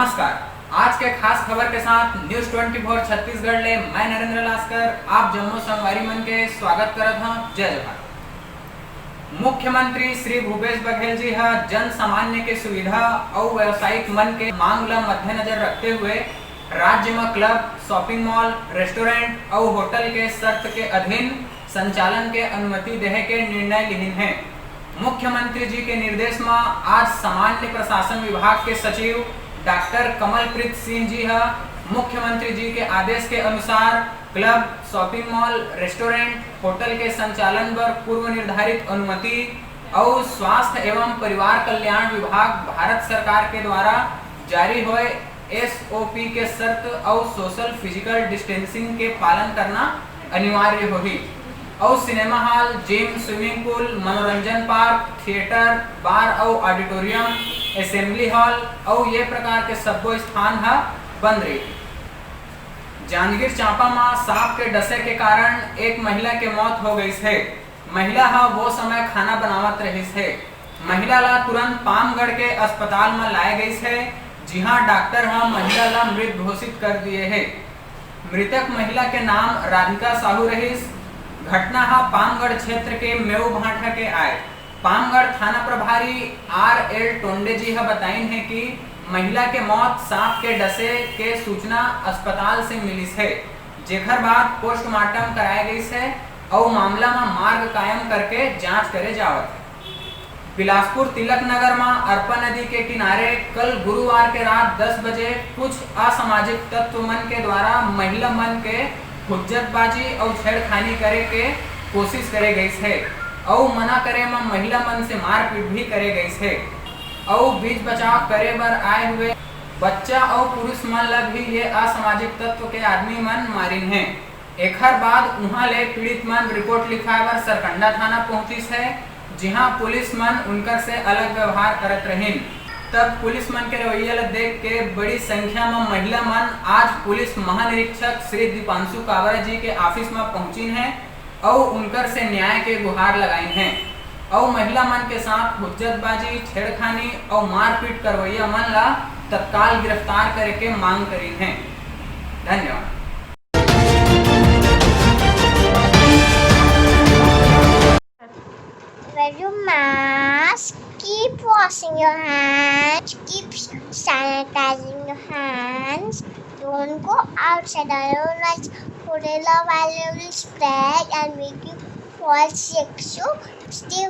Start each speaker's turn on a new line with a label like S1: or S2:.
S1: नमस्कार। आज के खास खबर के साथ न्यूज 24 छत्तीसगढ़ ले मैं नरेंद्र लास्कर आप जम्मू संगवारी मन के स्वागत करत हूं। जय जवान। मुख्यमंत्री श्री भूपेश बघेल जी ह जन सामान्य के सुविधा और व्यवसायिक मन के मांग ला मद्देनजर रखते हुए राज्य में क्लब, शॉपिंग मॉल, रेस्टोरेंट और होटल के शर्त के अधीन संचालन के अनुमति देहे के निर्णय लिहिन है। मुख्यमंत्री जी के निर्देश में आज सामान्य प्रशासन विभाग के सचिव डॉक्टर कमलप्रीत सिंह जी ह मुख्यमंत्री जी के आदेश के अनुसार club, shopping mall, restaurant, hotel के संचालन पर पूर्व निर्धारित अनुमति और स्वास्थ्य एवं परिवार कल्याण विभाग भारत सरकार के द्वारा जारी हुए SOP के शर्त और सोशल फिजिकल डिस्टेंसिंग के पालन करना अनिवार्य होगी और cinema hall, gym, swimming pool, मनोरंजन पार्क, थिएटर, बार और ऑडिटोरियम, असेंबली हॉल और ये प्रकार के सब्बो स्थान है बंद रही। जांजगीर चांपा में सांप के डसे के कारण एक महिला के मौत हो गई है। महिला वो समय खाना बनावत रही है। महिला ला तुरंत पामगढ़ के अस्पताल में लाए गई है, जहां डॉक्टर महिला ला मृत घोषित कर दिए है। मृतक महिला के नाम राधिका साहू रही। घटना पामगढ़ क्षेत्र के मेऊ भाटा के आए। पामगढ़ थाना प्रभारी RL टोंडे जी बताइन है कि महिला के मौत सांप के डसे के सूचना अस्पताल से मिली है, जेकर बाद पोस्टमार्टम कराया गई है और मामला में मार्ग कायम करके जांच करे जावत है। बिलासपुर तिलक नगर में अरपा नदी के किनारे कल गुरुवार के रात 10 बजे कुछ असामाजिक तत्व मन के द्वारा महिला मन के हुज्जतबाजी और छेड़खानी करे के कोशिश करे गई है और मना करे में महिला मन से मारपीट भी करे गई है और बीच बचाव करे बर आए हुए बच्चा और पुरुष मन ला भी ये असामाजिक तत्व के आदमी मन मारिन है। एकर बाद उहाँ ले पीड़ित मन रिपोर्ट लिखाए बर सरकंडा थाना पहुंचिस है, जहां पुलिस मन उनकर से अलग व्यवहार करत रहीन। तब पुलिस मन के रवैया ला देख के बड़ी संख्या में महिला मन आज पुलिस महानिरीक्षक श्री दीपांशु कावरा जी के ऑफिस में पहुंचिन है और उनकर से न्याय के गुहार लगाइन है और महिला मन के साथ हुज्जतबाजी, छेड़खानी और मारपीट करवैया मन ला तत्काल गिरफ्तार करे के मांग करी है। धन्यवाद।
S2: Wear your mask, keep washing your hands, keep sanitizing your hands. Don't go outside alone like Chlorella while you will spread and make you fall sick. So stay